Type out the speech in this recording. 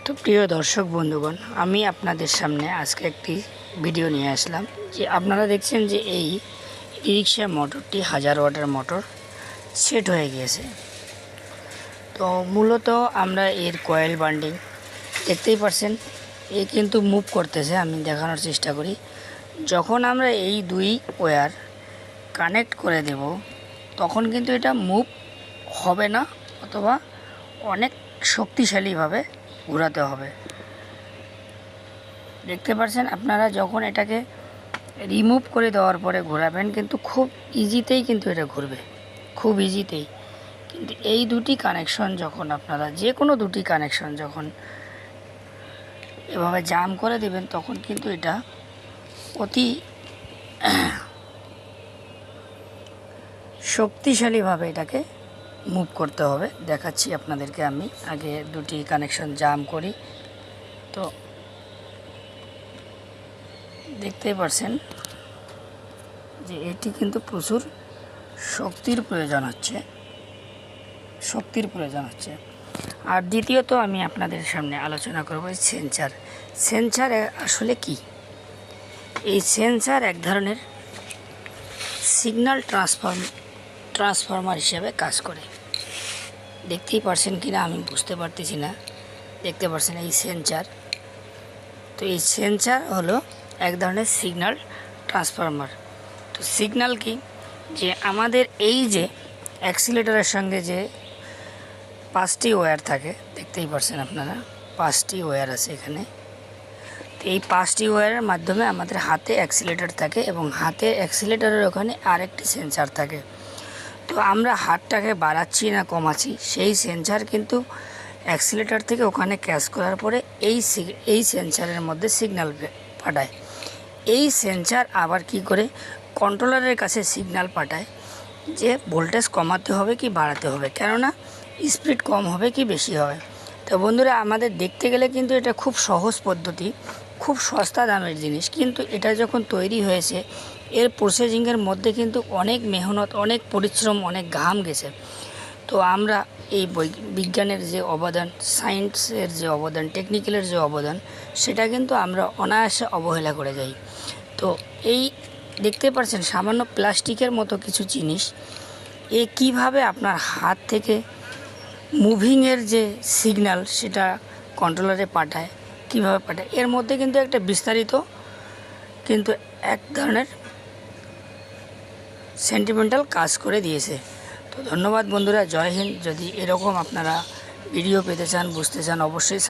তো প্রিয় দর্শক বন্ধুগণ, আমি আপনাদের সামনে আজকে একটি ভিডিও নিয়ে আসলাম যে আপনারা দেখছেন যে এই ই-রিক্সা মোটরটি 1000 ওয়াটের মোটর সেট হয়ে গিয়েছে। তো মূলত আমরা এর কয়েল বান্ডিং দেখতেই পাচ্ছেন, এ কিন্তু মুভ করতেছে। আমি দেখানোর চেষ্টা করি। যখন আমরা এই দুই ওয়্যার কানেক্ট করে দেব তখন কিন্তু এটা মুভ হবে না, অথবা অনেক শক্তিশালীভাবে ঘোরাতে হবে। দেখতে পাচ্ছেন আপনারা, যখন এটাকে রিমুভ করে দেওয়ার পরে ঘোরাবেন কিন্তু খুব ইজিতেই কিন্তু এটা ঘুরবে, খুব ইজিতেই। কিন্তু এই দুটি কানেকশন যখন আপনারা যে কোনো দুটি কানেকশন যখন এভাবে জাম করে দেবেন তখন কিন্তু এটা অতি শক্তিশালীভাবে এটাকে মুভ করতে হবে। দেখাচ্ছি আপনাদেরকে। আমি আগে দুটি কানেকশন জাম করি। তো দেখতেই পাচ্ছেন যে এটি কিন্তু প্রচুর শক্তির প্রয়োজন হচ্ছে। আর দ্বিতীয়ত আমি আপনাদের সামনে আলোচনা করব সেন্সার আসলে কি। এই সেন্সার এক ধরনের সিগন্যাল ট্রান্সফর্মার হিসেবে কাজ করে। দেখতেই পাচ্ছেন কিনা আমি বুঝতে পারতেছি না। দেখতে পাচ্ছেন এই সেন্সার। তো এই সেন্সার হলো এক ধরনের সিগন্যাল ট্রান্সফর্মার। তো সিগন্যাল কি, যে আমাদের এই যে অ্যাক্সিলারেটরের সঙ্গে যে 5টি ওয়্যার থাকে, দেখতেই পাচ্ছেন আপনারা 5টি ওয়্যার আছে এখানে। তো এই 5টি ওয়্যারের মাধ্যমে আমাদের হাতে অ্যাক্সিলারেটর থাকে এবং হাতে অ্যাক্সিলারেটরের ওখানে আরেকটি সেন্সার থাকে। তো আমরা হাতটাকে বাড়াচ্ছি না কমাচ্ছি, সেই সেন্সার কিন্তু অ্যাক্সিলারেটর থেকে ওখানে ক্যাচ করার পরে এই সেন্সারের মধ্যে সিগন্যাল পাঠায়। এই সেন্সার আবার কি করে কন্ট্রোলারের কাছে সিগন্যাল পাঠায় যে ভোল্টেজ কমাতে হবে কি বাড়াতে হবে, কেননা স্পিড কম হবে কি বেশি হবে। তো বন্ধুরা, আমাদের দেখতে গেলে কিন্তু এটা খুব সহজ পদ্ধতি, খুব সস্তা দামের জিনিস, কিন্তু এটা যখন তৈরি হয়েছে এর প্রসেসিংয়ের মধ্যে কিন্তু অনেক মেহনত, অনেক পরিশ্রম, অনেক ঘাম গেছে। তো আমরা এই বিজ্ঞানের যে অবদান, সায়েন্সের যে অবদান, টেকনিক্যালের যে অবদান, সেটা কিন্তু আমরা অনায়াসে অবহেলা করে যাই। তো এই দেখতে পাচ্ছেন সামান্য প্লাস্টিকের মতো কিছু জিনিস, এ কিভাবে আপনার হাত থেকে মুভিংয়ের যে সিগন্যাল সেটা কন্ট্রোলারে পাঠায়, কিভাবে পাঠায়, এর মধ্যে কিন্তু একটা বিস্তারিত কিন্তু এক ধরনের সেন্টিমেন্টাল কাজ করে দিয়েছে। তো ধন্যবাদ বন্ধুরা, জয় হিন্দ। যদি এরকম আপনারা ভিডিও পেতে চান, বুঝতে চান, অবশ্যই